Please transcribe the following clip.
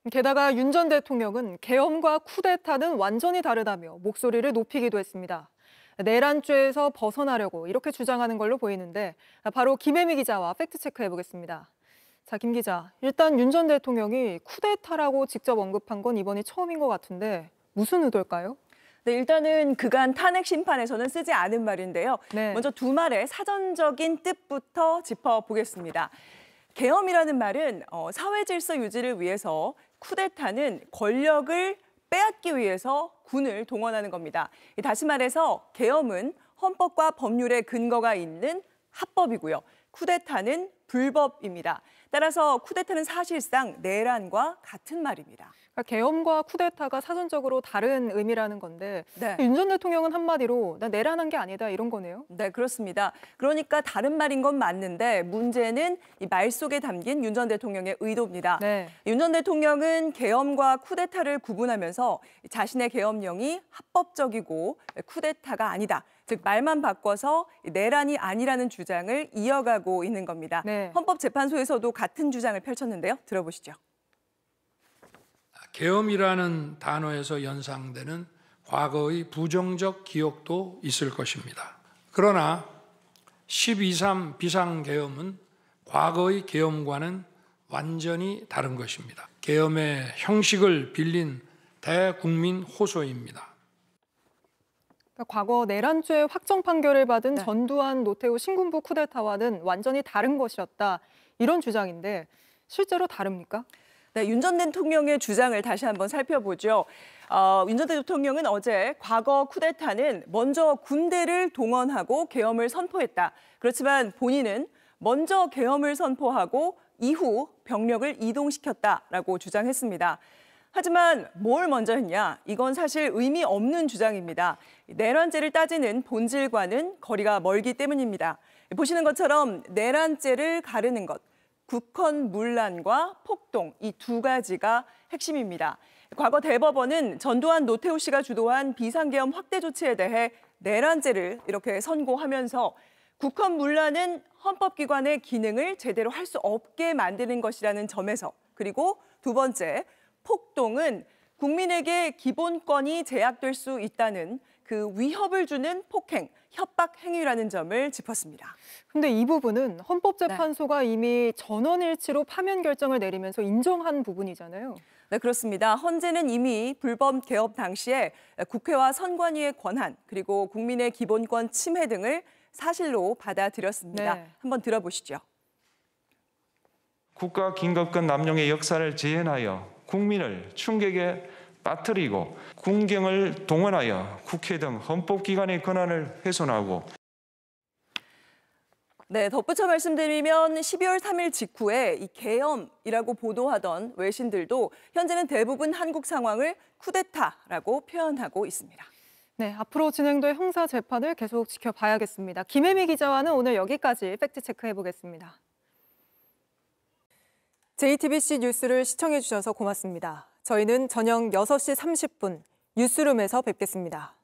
게다가 윤 전 대통령은 계엄과 쿠데타는 완전히 다르다며 목소리를 높이기도 했습니다. 내란죄에서 벗어나려고 이렇게 주장하는 걸로 보이는데 바로 김혜미 기자와 팩트체크 해보겠습니다. 자, 김 기자, 일단 윤 전 대통령이 쿠데타라고 직접 언급한 건 이번이 처음인 것 같은데 무슨 의도일까요? 네, 일단은 그간 탄핵 심판에서는 쓰지 않은 말인데요. 네. 먼저 두 말의 사전적인 뜻부터 짚어보겠습니다. 계엄이라는 말은 사회 질서 유지를 위해서, 쿠데타는 권력을 빼앗기 위해서 군을 동원하는 겁니다. 다시 말해서 계엄은 헌법과 법률의 근거가 있는 합법이고요. 쿠데타는 불법입니다. 따라서 쿠데타는 사실상 내란과 같은 말입니다. 그러니까 계엄과 쿠데타가 사전적으로 다른 의미라는 건데 네. 윤 전 대통령은 한마디로 나 내란한 게 아니다 이런 거네요. 네, 그렇습니다. 그러니까 다른 말인 건 맞는데 문제는 이 말 속에 담긴 윤 전 대통령의 의도입니다. 네. 윤 전 대통령은 계엄과 쿠데타를 구분하면서 자신의 계엄령이 합법적이고 쿠데타가 아니다. 즉 말만 바꿔서 내란이 아니라는 주장을 이어가고 있는 겁니다. 네. 헌법재판소에서도 같은 주장을 펼쳤는데요. 들어보시죠. 계엄이라는 단어에서 연상되는 과거의 부정적 기억도 있을 것입니다. 그러나 12.3 비상계엄은 과거의 계엄과는 완전히 다른 것입니다. 계엄의 형식을 빌린 대국민 호소입니다. 그러니까 과거 내란죄 확정 판결을 받은 네. 전두환, 노태우 신군부 쿠데타와는 완전히 다른 것이었다. 이런 주장인데 실제로 다릅니까? 네, 윤 전 대통령의 주장을 다시 한번 살펴보죠. 윤 전 대통령은 어제 과거 쿠데타는 먼저 군대를 동원하고 계엄을 선포했다. 그렇지만 본인은 먼저 계엄을 선포하고 이후 병력을 이동시켰다라고 주장했습니다. 하지만 뭘 먼저 했냐? 이건 사실 의미 없는 주장입니다. 내란죄를 따지는 본질과는 거리가 멀기 때문입니다. 보시는 것처럼 내란죄를 가르는 것, 국헌문란과 폭동, 이 두 가지가 핵심입니다. 과거 대법원은 전두환, 노태우 씨가 주도한 비상계엄 확대 조치에 대해 내란죄를 이렇게 선고하면서 국헌문란은 헌법기관의 기능을 제대로 할 수 없게 만드는 것이라는 점에서, 그리고 두 번째, 폭동은 국민에게 기본권이 제약될 수 있다는 그 위협을 주는 폭행, 협박 행위라는 점을 짚었습니다. 근데 이 부분은 헌법재판소가 이미 전원일치로 파면 결정을 내리면서 인정한 부분이잖아요. 네, 그렇습니다. 헌재는 이미 불법 개업 당시에 국회와 선관위의 권한, 그리고 국민의 기본권 침해 등을 사실로 받아들였습니다. 네. 한번 들어보시죠. 국가 긴급권 남용의 역사를 재현하여 국민을 충격에 빠뜨리고 군경을 동원하여 국회 등 헌법기관의 권한을 훼손하고. 네, 덧붙여 말씀드리면 12월 3일 직후에 이 계엄이라고 보도하던 외신들도 현재는 대부분 한국 상황을 쿠데타라고 표현하고 있습니다. 네, 앞으로 진행될 형사 재판을 계속 지켜봐야겠습니다. 김혜미 기자와는 오늘 여기까지 팩트체크 해보겠습니다. JTBC 뉴스를 시청해주셔서 고맙습니다. 저희는 저녁 6시 30분 뉴스룸에서 뵙겠습니다.